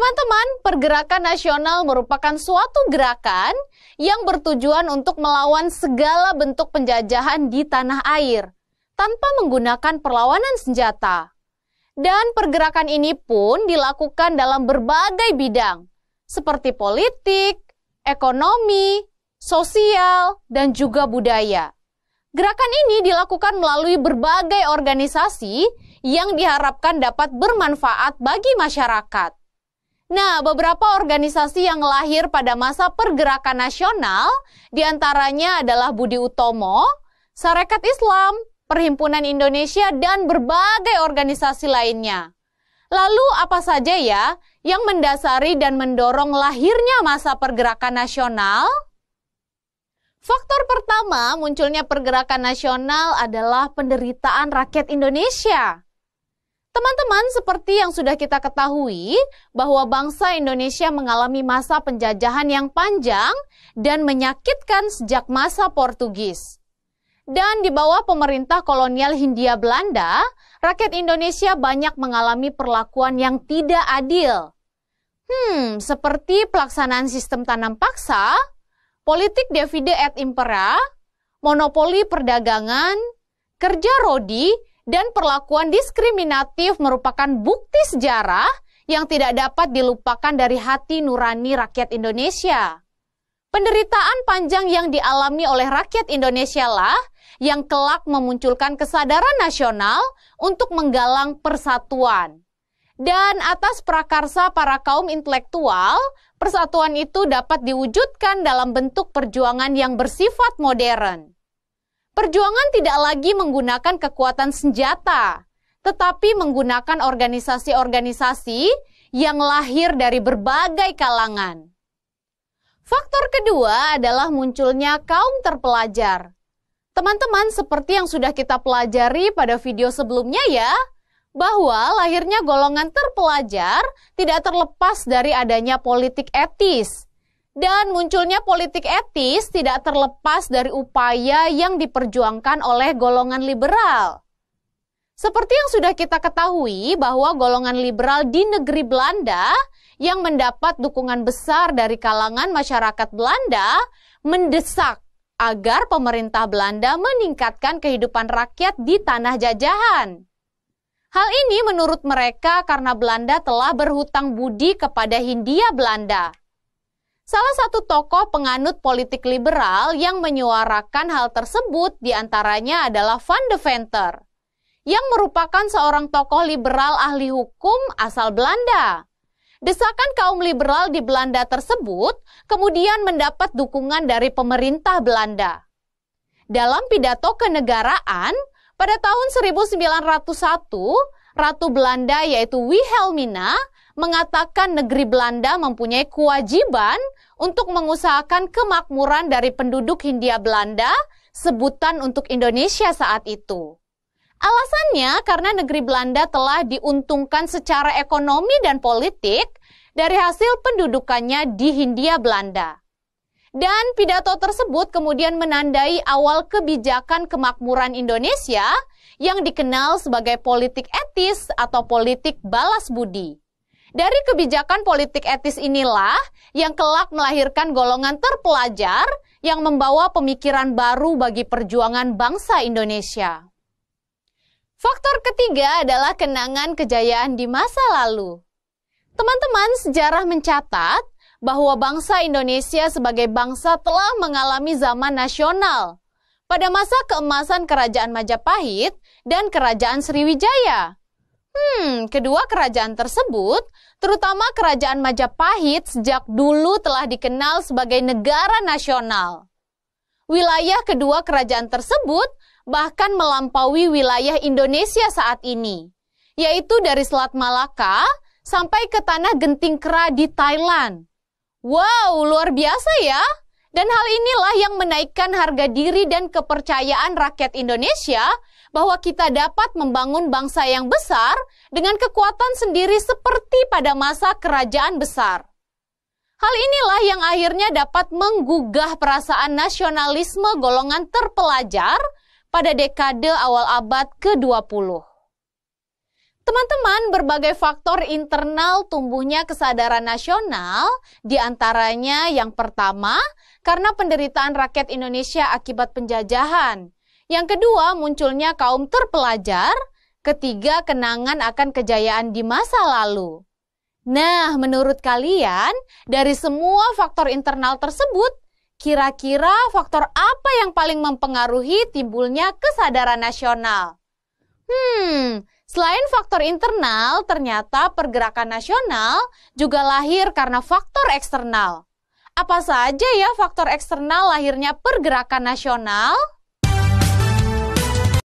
Teman-teman, pergerakan nasional merupakan suatu gerakan yang bertujuan untuk melawan segala bentuk penjajahan di tanah air, tanpa menggunakan perlawanan senjata. Dan pergerakan ini pun dilakukan dalam berbagai bidang, seperti politik, ekonomi, sosial, dan juga budaya. Gerakan ini dilakukan melalui berbagai organisasi yang diharapkan dapat bermanfaat bagi masyarakat. Nah, beberapa organisasi yang lahir pada masa pergerakan nasional, diantaranya adalah Budi Utomo, Sarekat Islam, Perhimpunan Indonesia, dan berbagai organisasi lainnya. Lalu apa saja ya yang mendasari dan mendorong lahirnya masa pergerakan nasional? Faktor pertama munculnya pergerakan nasional adalah penderitaan rakyat Indonesia. Teman-teman, seperti yang sudah kita ketahui, bahwa bangsa Indonesia mengalami masa penjajahan yang panjang dan menyakitkan sejak masa Portugis. Dan di bawah pemerintah kolonial Hindia Belanda, rakyat Indonesia banyak mengalami perlakuan yang tidak adil. Seperti pelaksanaan sistem tanam paksa, politik divide et impera, monopoli perdagangan, kerja rodi, dan perlakuan diskriminatif merupakan bukti sejarah yang tidak dapat dilupakan dari hati nurani rakyat Indonesia. Penderitaan panjang yang dialami oleh rakyat Indonesia lah yang kelak memunculkan kesadaran nasional untuk menggalang persatuan. Dan atas prakarsa para kaum intelektual, persatuan itu dapat diwujudkan dalam bentuk perjuangan yang bersifat modern. Perjuangan tidak lagi menggunakan kekuatan senjata, tetapi menggunakan organisasi-organisasi yang lahir dari berbagai kalangan. Faktor kedua adalah munculnya kaum terpelajar. Teman-teman, seperti yang sudah kita pelajari pada video sebelumnya ya, bahwa lahirnya golongan terpelajar tidak terlepas dari adanya politik etis. Dan munculnya politik etis tidak terlepas dari upaya yang diperjuangkan oleh golongan liberal. Seperti yang sudah kita ketahui bahwa golongan liberal di negeri Belanda yang mendapat dukungan besar dari kalangan masyarakat Belanda mendesak agar pemerintah Belanda meningkatkan kehidupan rakyat di tanah jajahan. Hal ini menurut mereka karena Belanda telah berhutang budi kepada Hindia Belanda. Salah satu tokoh penganut politik liberal yang menyuarakan hal tersebut diantaranya adalah Van de Venter, yang merupakan seorang tokoh liberal ahli hukum asal Belanda. Desakan kaum liberal di Belanda tersebut kemudian mendapat dukungan dari pemerintah Belanda. Dalam pidato kenegaraan, pada tahun 1901, Ratu Belanda yaitu Wilhelmina mengatakan negeri Belanda mempunyai kewajiban untuk mengusahakan kemakmuran dari penduduk Hindia Belanda, sebutan untuk Indonesia saat itu. Alasannya karena negeri Belanda telah diuntungkan secara ekonomi dan politik dari hasil pendudukannya di Hindia Belanda. Dan pidato tersebut kemudian menandai awal kebijakan kemakmuran Indonesia yang dikenal sebagai politik etis atau politik balas budi. Dari kebijakan politik etis inilah yang kelak melahirkan golongan terpelajar yang membawa pemikiran baru bagi perjuangan bangsa Indonesia. Faktor ketiga adalah kenangan kejayaan di masa lalu. Teman-teman, sejarah mencatat bahwa bangsa Indonesia sebagai bangsa telah mengalami zaman nasional pada masa keemasan Kerajaan Majapahit dan Kerajaan Sriwijaya. Kedua kerajaan tersebut, terutama Kerajaan Majapahit sejak dulu telah dikenal sebagai negara nasional. Wilayah kedua kerajaan tersebut bahkan melampaui wilayah Indonesia saat ini, yaitu dari Selat Malaka sampai ke Tanah Genting Kera di Thailand. Wow, luar biasa ya! Dan hal inilah yang menaikkan harga diri dan kepercayaan rakyat Indonesia bahwa kita dapat membangun bangsa yang besar dengan kekuatan sendiri seperti pada masa kerajaan besar. Hal inilah yang akhirnya dapat menggugah perasaan nasionalisme golongan terpelajar pada dekade awal abad ke-20. Teman-teman, berbagai faktor internal tumbuhnya kesadaran nasional, diantaranya yang pertama, karena penderitaan rakyat Indonesia akibat penjajahan. Yang kedua, munculnya kaum terpelajar. Ketiga, kenangan akan kejayaan di masa lalu. Nah, menurut kalian, dari semua faktor internal tersebut, kira-kira faktor apa yang paling mempengaruhi timbulnya kesadaran nasional? Selain faktor internal, ternyata pergerakan nasional juga lahir karena faktor eksternal. Apa saja ya faktor eksternal lahirnya pergerakan nasional?